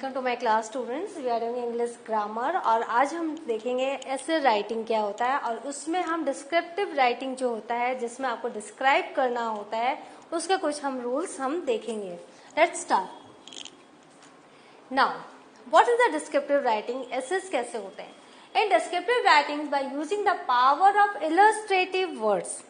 Welcome to my class students. We are doing English grammar और आज हम देखेंगे ऐसे राइटिंग क्या होता है और उसमें हम डिस्क्रिप्टिव राइटिंग जो होता है जिसमें आपको डिस्क्राइब करना होता है उसके कुछ हम रूल्स हम देखेंगे। Let's start. Now what is the descriptive writing? Essays कैसे होते हैं? In descriptive writing by using the power of illustrative words.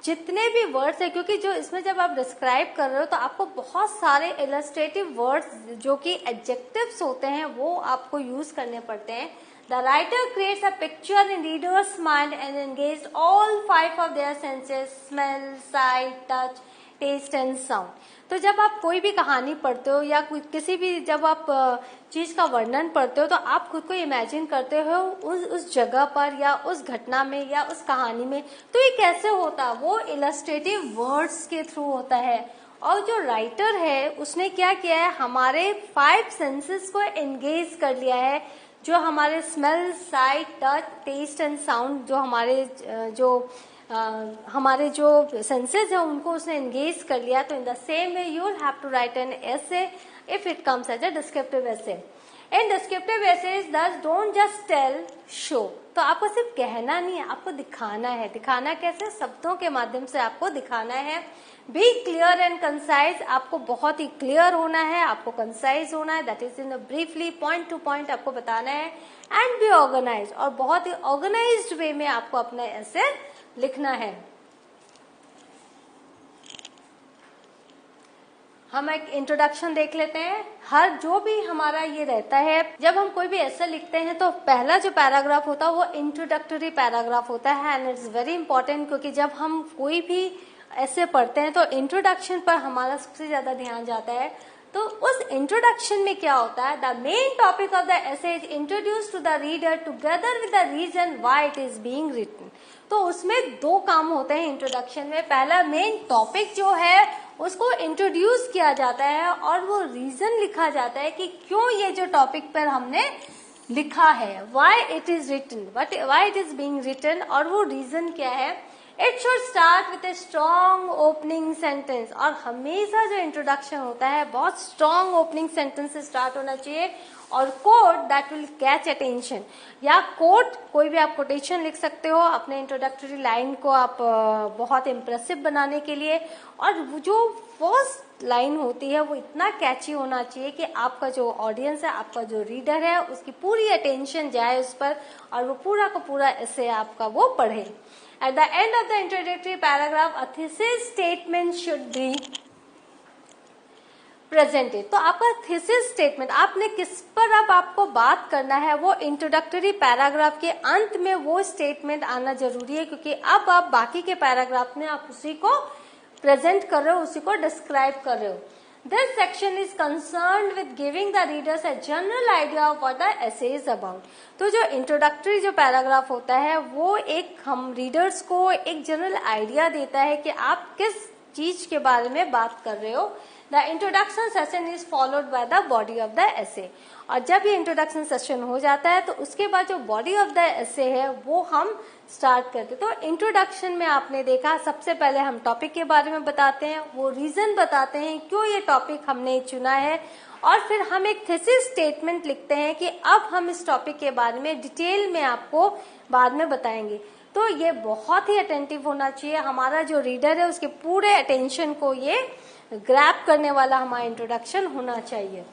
जितने भी वर्ड्स है, क्योंकि जो इसमें जब आप डिस्क्राइब कर रहे हो तो आपको बहुत सारे इलस्ट्रेटिव वर्ड्स जो कि एडजेक्टिव्स होते हैं वो आपको यूज करने पड़ते हैं। The writer creates a picture in readers mind and engage all 5 of their senses, smell, sight, touch, taste and sound. तो जब आप कोई भी कहानी पढ़ते हो या किसी भी जब आप चीज का वर्णन पढ़ते हो तो आप खुद को इमेजिन करते हो उस जगह पर या उस घटना में या उस कहानी में। तो ये कैसे होता है? वो इलस्ट्रेटिव वर्ड्स के थ्रू होता है। और जो राइटर है उसने क्या किया है, हमारे 5 सेंसेस को एंगेज कर लिया है। जो हमारे smell, sight, touch, taste and sound जो हमारे जो सेंसेस है उनको उसने एंगेज कर लिया। तो in the same way you will have to write an essay if it comes as a descriptive essay. In descriptive essays thus don't just tell, show. तो आपको सिर्फ कहना नहीं है, आपको दिखाना है। दिखाना कैसे? शब्दों के माध्यम से आपको दिखाना है। Be clear and concise. आपको बहुत ही क्लियर होना है, आपको कंसाइज होना है। That is in briefly point to point आपको बताना है। And be organise. और बहुत ही ऑर्गेनाइज्ड वे में आपको अपना ऐसे लिखना है। हम एक इंट्रोडक्शन देख लेते हैं। हर जो भी हमारा ये रहता है, जब हम कोई भी ऐसे लिखते हैं तो पहला जो पैराग्राफ होता है वो इंट्रोडक्टरी पैराग्राफ होता है। एंड इट्स वेरी इंपॉर्टेंट, क्योंकि जब हम कोई भी ऐसे पढ़ते हैं तो इंट्रोडक्शन पर हमारा सबसे ज्यादा ध्यान जाता है। तो उस इंट्रोडक्शन में क्या होता है? The main topic of the essay is introduce to the reader together with the reason why it is being written. तो उसमें 2 काम होते हैं इंट्रोडक्शन में। पहला, मेन टॉपिक जो है उसको इंट्रोड्यूस किया जाता है और वो रीजन लिखा जाता है कि क्यों ये जो टॉपिक पर हमने लिखा है, why it is written, why it is being written, और वो रीजन क्या है। It should start with a strong opening sentence. और हमेशा जो इंट्रोडक्शन होता है बहुत स्ट्रॉन्ग ओपनिंग सेंटेंस से स्टार्ट होना चाहिए। और quote that will catch attention, या कोट, कोई भी आप कोटेशन लिख सकते हो अपने इंट्रोडक्टरी लाइन को आप बहुत इम्प्रेसिव बनाने के लिए। और जो फर्स्ट लाइन होती है वो इतना कैची होना चाहिए कि आपका जो ऑडियंस है, आपका जो रीडर है, उसकी पूरी अटेंशन जाए उस पर और वो पूरा का पूरा ऐसे आपका वो पढ़े। At the end of the introductory paragraph, a thesis statement should be presented. तो आपका thesis statement, आपने किस पर अब आपको बात करना है, वो इंट्रोडक्टरी पैराग्राफ के अंत में वो स्टेटमेंट आना जरूरी है, क्योंकि अब आप बाकी के पैराग्राफ में आप उसी को प्रेजेंट कर रहे हो, उसी को डिस्क्राइब कर रहे हो। This section is concerned with giving the readers a general idea of what the essay is about. तो जो इंट्रोडक्टरी जो पैराग्राफ होता है वो एक हम रीडर्स को एक जनरल आइडिया देता है कि आप किस चीज के बारे में बात कर रहे हो। The introduction session is followed by the body of the essay. और जब ये इंट्रोडक्शन सेशन हो जाता है तो उसके बाद जो बॉडी ऑफ द एसे है वो हम स्टार्ट करते। तो इंट्रोडक्शन में आपने देखा, सबसे पहले हम टॉपिक के बारे में बताते हैं, वो रीजन बताते हैं क्यों ये टॉपिक हमने चुना है, और फिर हम एक थीसिस स्टेटमेंट लिखते हैं कि अब हम इस टॉपिक के बारे में डिटेल में आपको बाद में बताएंगे। तो ये बहुत ही अटेंटिव होना चाहिए। हमारा जो रीडर है उसके पूरे अटेंशन को ये ग्रैब करने वाला हमारा इंट्रोडक्शन होना चाहिए।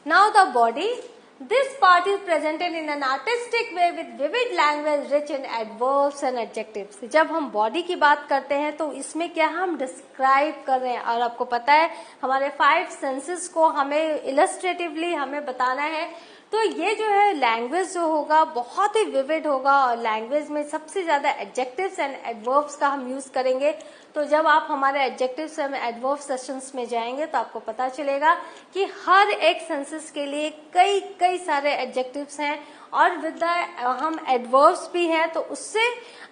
Now the body, this part is presented in an artistic way with vivid language rich in adverbs and adjectives. जब हम बॉडी की बात करते हैं तो इसमें क्या हम डिस्क्राइब कर रहे हैं, और आपको पता है हमारे 5 सेंसेस को हमें इलस्ट्रेटिवली हमें बताना है। तो ये जो है लैंग्वेज जो होगा बहुत ही विविड होगा, और लैंग्वेज में सबसे ज्यादा एडजेक्टिव्स एंड एडवर्ब्स का हम यूज करेंगे। तो जब आप हमारे एडजेक्टिव्स एंड एडवर्ब सेशंस में जाएंगे तो आपको पता चलेगा कि हर एक सेंसेस के लिए कई सारे एडजेक्टिव्स हैं और विद हम एडवर्ब्स भी हैं। तो उससे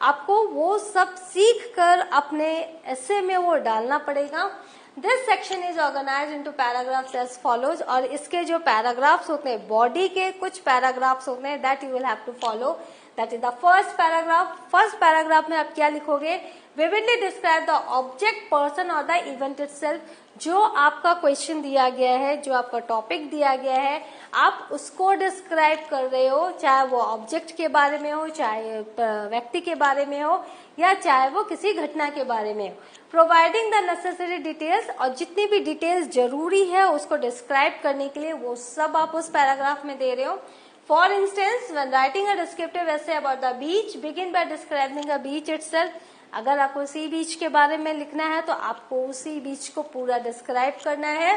आपको वो सब सीख कर अपने ऐसे में वो डालना पड़ेगा। This section is organise into paragraphs as follows. और इसके जो पैराग्राफ्स होते हैं, बॉडी के कुछ पैराग्राफ्स होते हैं that you will have to follow. That is the first paragraph. First paragraph में आप क्या लिखोगे? Vividly describe the object, person और द इवेंट इटसेल्फ। जो आपका क्वेश्चन दिया गया है, जो आपका टॉपिक दिया गया है, आप उसको डिस्क्राइब कर रहे हो, चाहे वो ऑब्जेक्ट के बारे में हो, चाहे व्यक्ति के बारे में हो, या चाहे वो किसी घटना के बारे में हो। प्रोवाइडिंग द नेसेसरी डिटेल्स, और जितनी भी डिटेल्स जरूरी है उसको डिस्क्राइब करने के लिए वो सब आप उस पैराग्राफ में दे रहे हो। For instance, when writing a descriptive essay about the beach, begin by describing a beach itself. अगर आपको सी बीच के बारे में लिखना है तो आपको उसी बीच को पूरा डिस्क्राइब करना है।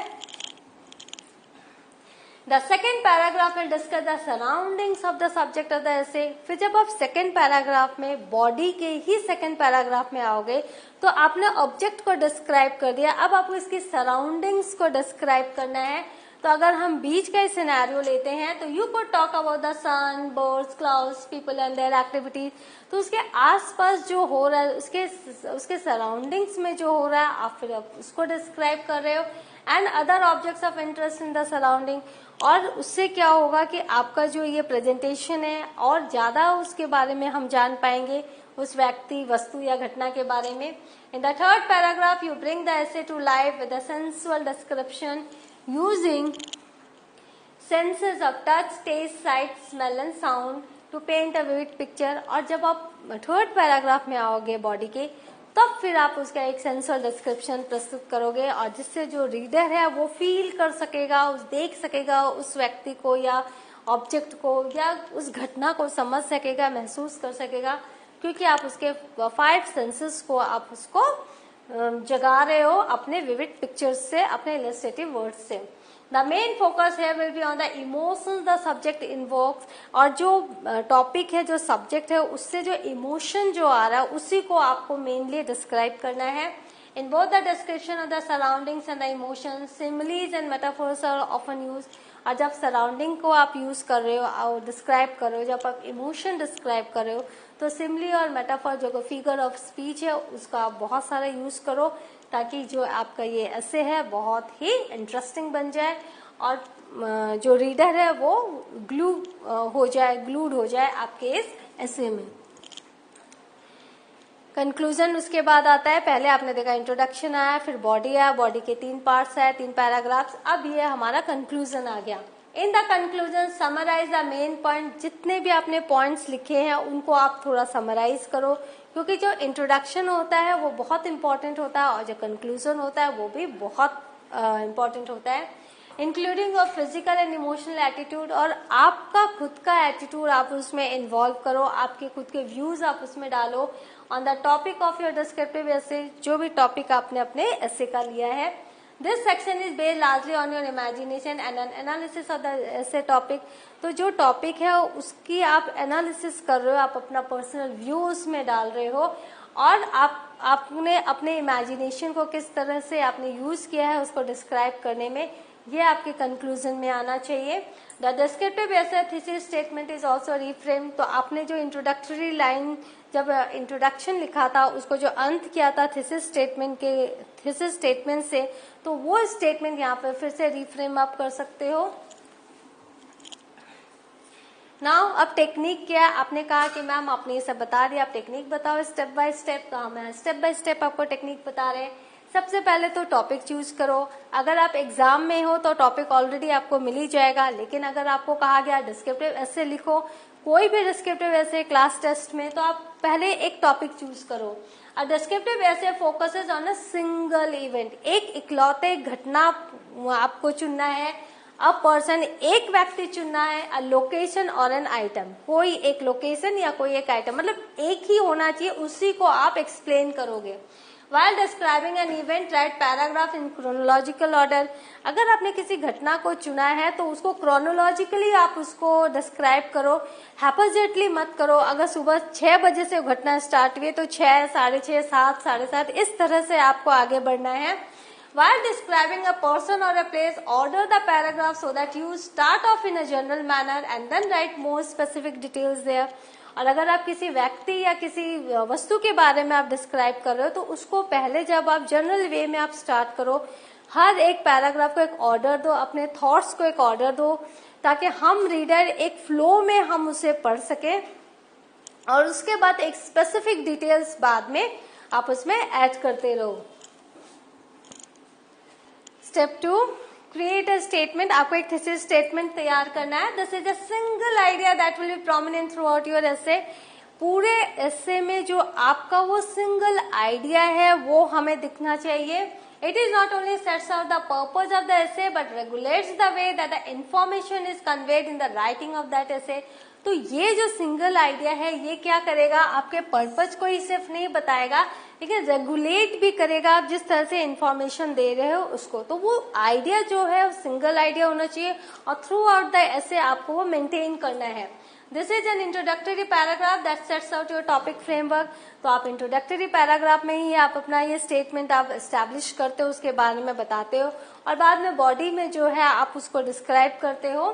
The second paragraph will discuss the surroundings of the subject of the essay. फिर जब आप सेकेंड पैराग्राफ में, बॉडी के ही सेकेंड पैराग्राफ में आओगे, तो आपने ऑब्जेक्ट को डिस्क्राइब कर दिया, अब आपको इसकी सराउंडिंग्स को डिस्क्राइब करना है। तो अगर हम बीच का सिनेरियो लेते हैं तो you could talk about the sun, birds, clouds, people and their activities. तो उसके आसपास जो हो रहा है, उसके सराउंडिंग्स में जो हो रहा है, आप फिर उसको डिस्क्राइब कर रहे हो। And other objects of interest in the surrounding. और उससे क्या होगा कि आपका जो ये प्रेजेंटेशन है और ज्यादा उसके बारे में हम जान पाएंगे, उस व्यक्ति, वस्तु या घटना के बारे में। In the third paragraph you bring the essay to life with a sensual description using senses of touch, taste, sight, smell and sound to paint a vivid picture। और जब आप थर्ड पैराग्राफ में आओगे बॉडी के, तब फिर आप उसका एक सेंसुअल डिस्क्रिप्शन प्रस्तुत करोगे, और जिससे जो रीडर है वो फील कर सकेगा, देख सकेगा उस व्यक्ति को या ऑब्जेक्ट को या उस घटना को समझ सकेगा, महसूस कर सकेगा, क्योंकि आप उसके 5 सेंसेस को आप उसको जगा रहे हो अपने विविड पिक्चर्स से, अपने इलस्ट्रेटिव वर्ड्स से। द मेन फोकस है will be on the emotions the subject invokes. और जो टॉपिक है, जो सब्जेक्ट है, उससे जो इमोशन जो आ रहा है उसी को आपको मेनली डिस्क्राइब करना है। In both the description of the surroundings and the emotions, similes and metaphors are often use. और जब सराउंडिंग को आप यूज कर रहे हो और डिस्क्राइब कर रहे हो, जब आप इमोशन डिस्क्राइब कर रहे हो, तो सिमिली और मेटाफोर जो फिगर ऑफ स्पीच है उसका आप बहुत सारा यूज करो, ताकि जो आपका ये एसे है बहुत ही इंटरेस्टिंग बन जाए और जो रीडर है वो ग्लूड हो जाए आपके इस एसे में। कंक्लूजन उसके बाद आता है। पहले आपने देखा इंट्रोडक्शन आया, फिर बॉडी आया, बॉडी के 3 पार्ट्स है, 3 पैराग्राफ्स। अब ये हमारा कंक्लूजन आ गया। In the conclusion summarise the main point. जितने भी आपने पॉइंट्स लिखे हैं उनको आप थोड़ा समराइज करो, क्योंकि जो इंट्रोडक्शन होता है वो बहुत इंपॉर्टेंट होता है और जो कंक्लूजन होता है वो भी बहुत इंपॉर्टेंट होता है, including your physical and emotional attitude. और आपका खुद का एटीट्यूड आप उसमें इन्वॉल्व करो, आपके खुद के व्यूज आप उसमें डालो on the topic of your descriptive essay, जो भी टॉपिक आपने अपने एसे का लिया है। This section is based largely on your imagination and an analysis of the essay topic. तो जो टॉपिक है उसकी आप एनालिसिस कर रहे हो, आप अपना पर्सनल व्यू उसमें डाल रहे हो, और आपने अपने इमेजिनेशन को किस तरह से आपने यूज किया है उसको डिस्क्राइब करने में, ये आपके कंक्लूजन में आना चाहिए। The descriptive essay thesis statement is also reframe. तो आपने जो इंट्रोडक्टरी लाइन, जब इंट्रोडक्शन लिखा था, उसको जो अंत किया था थीसिस स्टेटमेंट से, तो वो स्टेटमेंट यहाँ पे फिर से रिफ्रेम आप कर सकते हो। नाउ अब टेक्निक क्या है? आपने कहा कि मैम आपने ये सब बता दिया, आप टेक्निक बताओ स्टेप बाय स्टेप। तो हम स्टेप बाय स्टेप आपको टेक्निक बता रहे हैं। सबसे पहले तो टॉपिक चूज करो। अगर आप एग्जाम में हो तो टॉपिक ऑलरेडी आपको मिल ही जाएगा, लेकिन अगर आपको कहा गया डिस्क्रिप्टिव एसे लिखो, कोई भी डिस्क्रिप्टिव एसे क्लास टेस्ट में, तो आप पहले एक टॉपिक चूज करो। अ descriptive essay focuses on a single event. एक इकलौते घटना आपको चुनना है। अ पर्सन, एक व्यक्ति चुनना है। अ लोकेशन और एन आइटम, कोई एक लोकेशन या कोई एक आइटम, मतलब एक ही होना चाहिए, उसी को आप एक्सप्लेन करोगे। While describing an event, write paragraph in chronological order। अगर आपने किसी घटना को चुना है तो उसको क्रोनोलॉजिकली आप उसको डिस्क्राइब करो, हैपोजिटली मत करो। अगर सुबह 6 बजे से घटना स्टार्ट हुई तो 6, 6:30, 7, 7:30 इस तरह से आपको आगे बढ़ना है। While describing a person or a place, order the paragraph so that you start off in a general manner and then write more specific details there। और अगर आप किसी व्यक्ति या किसी वस्तु के बारे में आप डिस्क्राइब कर रहे हो तो उसको पहले जब आप जनरल वे में आप स्टार्ट करो, हर एक पैराग्राफ को एक ऑर्डर दो, अपने थॉट्स को एक ऑर्डर दो, ताकि हम रीडर एक फ्लो में हम उसे पढ़ सके और उसके बाद एक स्पेसिफिक डिटेल्स बाद में आप उसमें ऐड करते रहो। Step 2, create a statement. आपको एक थीसिस स्टेटमेंट तैयार करना है। This is a single idea that will be prominent through out your एसे। पूरे एसे में जो आपका वो सिंगल आइडिया है वो हमें दिखना चाहिए। It is not only sets out the purpose of the essay but regulates the way that the information is conveyed in the writing of that essay. तो ये जो सिंगल आइडिया है ये क्या करेगा, आपके पर्पज को ही सिर्फ नहीं बताएगा लेकिन रेगुलेट भी करेगा आप जिस तरह से इंफॉर्मेशन दे रहे हो उसको। तो वो आइडिया जो है सिंगल आइडिया होना चाहिए और थ्रू आउट द एसे आपको वो मेंटेन करना है। This is an introductory paragraph that sets out your topic framework. तो आप इंट्रोडक्टरी पैराग्राफ में ही आप अपना ये स्टेटमेंट आप एस्टैब्लिश करते हो, उसके बारे में बताते हो और बाद में बॉडी में जो है आप उसको डिस्क्राइब करते हो।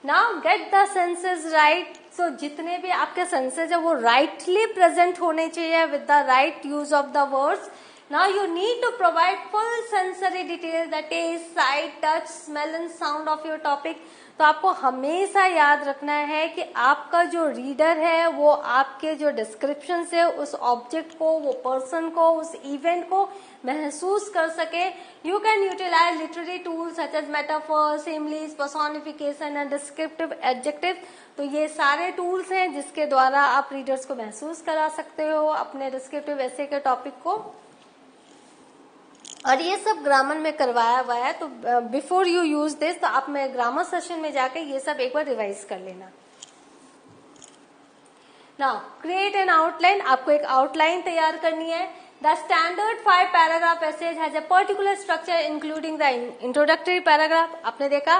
Now get the senses right. So जितने भी आपके सेंसेस है वो राइटली प्रेजेंट होने चाहिए with the right use of the words. Now you need to provide full sensory details, the taste, sight, touch, smell and sound of your topic. तो आपको हमेशा याद रखना है कि आपका जो रीडर है वो आपके जो डिस्क्रिप्शन से उस ऑब्जेक्ट को, वो पर्सन को, उस इवेंट को महसूस कर सके। You can utilise literary tools such as metaphor, similes, personification and descriptive adjective. तो ये सारे टूल्स हैं जिसके द्वारा आप रीडर्स को महसूस करा सकते हो अपने डिस्क्रिप्टिव एसे के टॉपिक को। और ये सब ग्रामर में करवाया हुआ है। तो बिफोर यू यूज दिस तो आप में ग्रामर सेशन में जाकर ये सब एक बार रिवाइज कर लेना। Now create an outline. आपको एक आउटलाइन तैयार करनी है। The standard 5 paragraph essays has a particular structure including the introductory paragraph. आपने देखा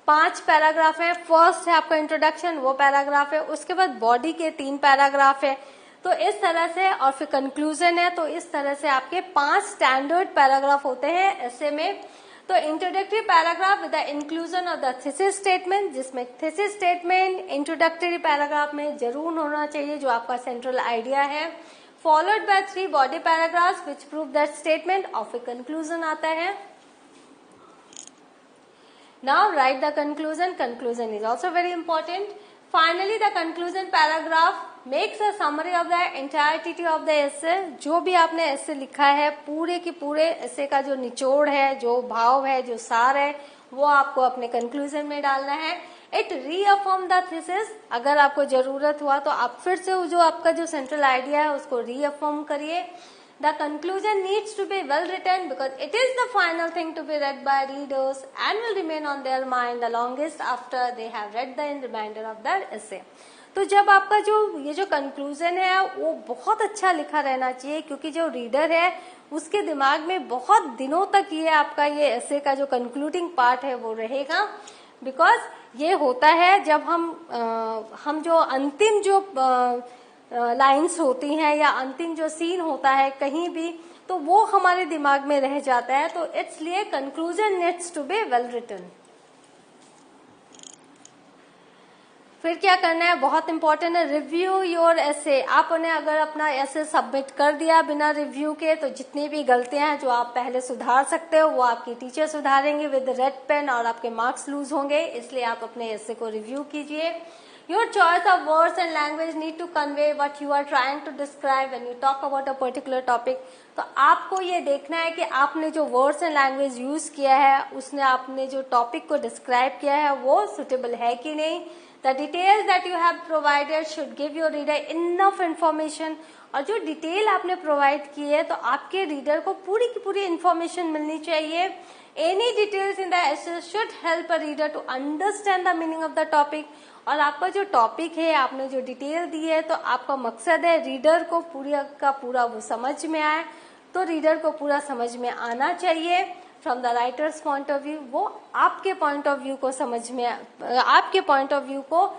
5 पैराग्राफ है। फर्स्ट है आपका इंट्रोडक्शन, वो पैराग्राफ है। उसके बाद बॉडी के 3 पैराग्राफ है। तो इस तरह से और फिर कंक्लूजन है। तो इस तरह से आपके 5 स्टैंडर्ड पैराग्राफ होते हैं ऐसे में। तो introductory paragraph with the inclusion of the thesis statement, जिसमें थीसिस स्टेटमेंट इंट्रोडक्टरी पैराग्राफ में जरूर होना चाहिए जो आपका सेंट्रल आइडिया है, followed by 3 body paragraphs which prove that statement और फिर कंक्लूजन आता है। Now right the conclusion. Conclusion is also very important. Finally, the conclusion paragraph makes a summary of the entirety of the essay. जो भी आपने essay लिखा है पूरे के पूरे essay का जो निचोड़ है, जो भाव है, जो सार है, वो आपको अपने conclusion में डालना है। It reaffirm the thesis. अगर आपको जरूरत हुआ तो आप फिर से जो आपका जो central idea है उसको reaffirm करिए। The conclusion needs to be well written because it is the final thing to be read by readers and will remain on their mind the longest after they have read the remainder of their essay. तो जब आपका जो ये जो conclusion है वो बहुत अच्छा लिखा रहना चाहिए क्योंकि जो रीडर है उसके दिमाग में बहुत दिनों तक ये आपका ये एसे का जो कंक्लूडिंग पार्ट है वो रहेगा। बिकॉज ये होता है जब हम जो अंतिम जो लाइंस होती हैं या अंतिम जो सीन होता है कहीं भी तो वो हमारे दिमाग में रह जाता है। तो इसलिए conclusion needs to be well written. फिर क्या करना है, बहुत इंपॉर्टेंट है, रिव्यू योर एसे। आपने अगर अपना एसे सबमिट कर दिया बिना रिव्यू के तो जितनी भी गलतियां हैं जो आप पहले सुधार सकते हो वो आपकी टीचर सुधारेंगे विद रेड पेन और आपके मार्क्स लूज होंगे। इसलिए आप अपने एसे को रिव्यू कीजिए। Your choice of words and language need to convey what you are trying to describe when you talk about a particular topic. तो आपको ये देखना है कि आपने जो words and language use किया है उसने आपने जो topic को describe किया है वो suitable है कि नहीं। The details that you have provided should give your reader enough information. और जो डिटेल आपने प्रोवाइड की है तो आपके रीडर को पूरी की पूरी इंफॉर्मेशन मिलनी चाहिए। Any details in the essay should help a reader to understand the meaning of the topic. और आपका जो टॉपिक है आपने जो डिटेल दी है तो आपका मकसद है रीडर को पूरा का पूरा वो समझ में आए। तो रीडर को पूरा समझ में आना चाहिए from the writers point of view. वो आपके पॉइंट ऑफ व्यू को समझ में, आपके पॉइंट ऑफ व्यू को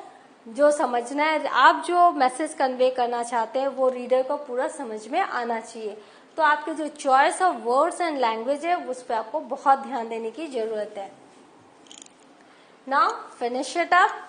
जो समझना है, आप जो मैसेज कन्वे करना चाहते हैं वो रीडर को पूरा समझ में आना चाहिए। तो आपके जो choice of words and language है उस पर आपको बहुत ध्यान देने की जरूरत है। Now finish it up.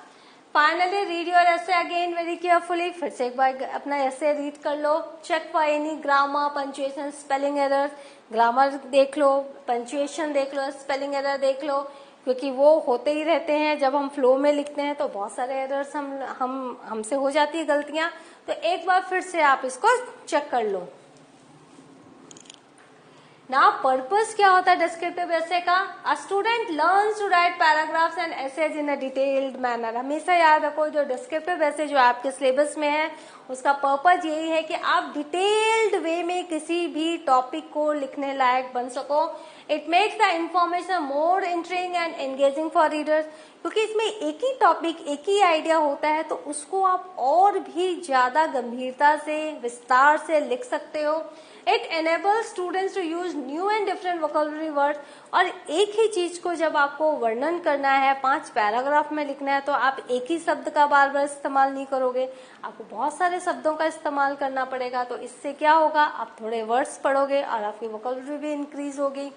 Finally read your essay again very carefully. फिर से एक बार अपना एसे रीड कर लो। Check for any grammar, punctuation, spelling error. Grammar देख लो, पंचुएशन देख लो, स्पेलिंग एरर देख लो। क्योंकि वो होते ही रहते हैं। जब हम फ्लो में लिखते हैं तो बहुत सारे एरर्स हमसे हो जाती है गलतियां। तो एक बार फिर से आप इसको चेक कर लो। नाउ पर्पस क्या होता है डिस्क्रिप्टिव एसे का? A student learns to write paragraphs and essays in a detailed manner. हमेशा याद रखो जो डिस्क्रिप्टिव एसे जो आपके सिलेबस में है उसका पर्पस यही है कि आप डिटेल्ड वे में किसी भी टॉपिक को लिखने लायक बन सको। It makes the information more interesting and engaging for readers, क्योंकि इसमें एक ही टॉपिक एक ही आइडिया होता है तो उसको आप और भी ज्यादा गंभीरता से विस्तार से लिख सकते हो। It enables students to use new and different vocabulary words. और एक ही चीज को जब आपको वर्णन करना है 5 पैराग्राफ में लिखना है तो आप एक ही शब्द का बार बार इस्तेमाल नहीं करोगे, आपको बहुत सारे शब्दों का इस्तेमाल करना पड़ेगा। तो इससे क्या होगा, आप थोड़े वर्ड्स पढ़ोगे और आपकी वोकैबुलरी भी इंक्रीज होगी।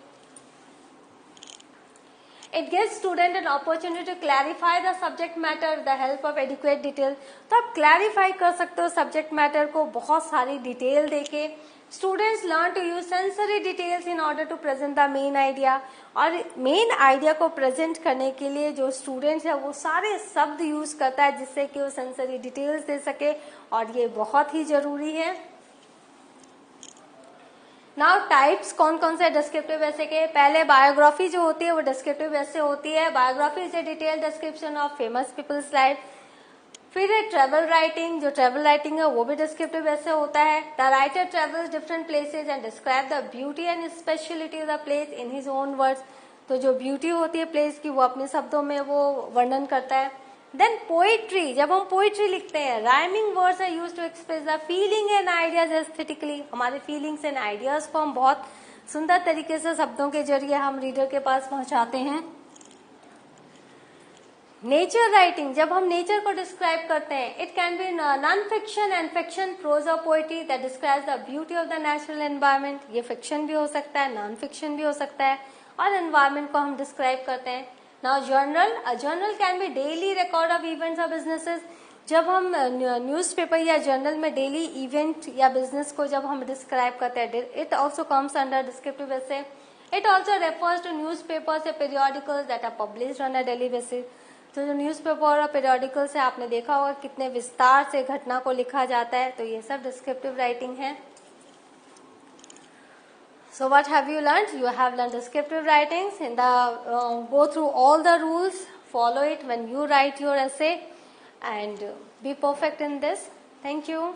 It gives student an opportunity to clarify the subject matter with the help of adequate detail। तो आप क्लैरिफाई कर सकते हो सब्जेक्ट मैटर को बहुत सारी डिटेल देके। Students learn to use sensory details in order to present the main idea. और मेन आइडिया को प्रेजेंट करने के लिए जो स्टूडेंट्स है वो सारे शब्द यूज करता है जिससे कि वो सेंसरी डिटेल्स दे सके, और ये बहुत ही जरूरी है। नाउ टाइप्स कौन कौन से डिस्क्रिप्टिव ऐसे के? पहले बायोग्राफी जो होती है वो डिस्क्रिप्टिव ऐसे होती है। Biography is a detail description of famous people's life. फिर है ट्रेवल राइटिंग, जो ट्रेवल राइटिंग है वो भी डिस्क्रिप्टिव ऐसे होता है। The writer travels different places and describe the beauty and speciality of the place in his own words. तो जो ब्यूटी होती है प्लेस की वो अपने शब्दों में वो वर्णन करता है। देन पोइट्री, जब हम पोइट्री लिखते हैं rhyming words are used to express the feeling and ideas aesthetically. हमारे फीलिंग्स एंड आइडियाज को हम बहुत सुंदर तरीके से शब्दों के जरिए हम रीडर के पास पहुंचाते हैं। नेचर राइटिंग, जब हम नेचर को डिस्क्राइब करते हैं, it can be non fiction and fiction, prose और poetry that describes the beauty of the natural environment. ये फिक्शन भी हो सकता है, नॉन फिक्शन भी हो सकता है, और एनवायरनमेंट को हम डिस्क्राइब करते हैं। Now journal, a journal can be daily record of events और बिजनेसेस। जब हम न्यूज़पेपर या जर्नल में डेली इवेंट या बिजनेस को जब हम डिस्क्राइब करते हैं, it also comes under descriptive essay. It also refers to newspapers या periodicals that are published on a daily basis. तो जो न्यूज़पेपर और पीरियोडिकल से आपने देखा होगा कितने विस्तार से घटना को लिखा जाता है, तो ये सब डिस्क्रिप्टिव राइटिंग है। So what have you learned? You have learned descriptive writings. In the go through all the rules, follow it when you write your essay, and be perfect in this. Thank you.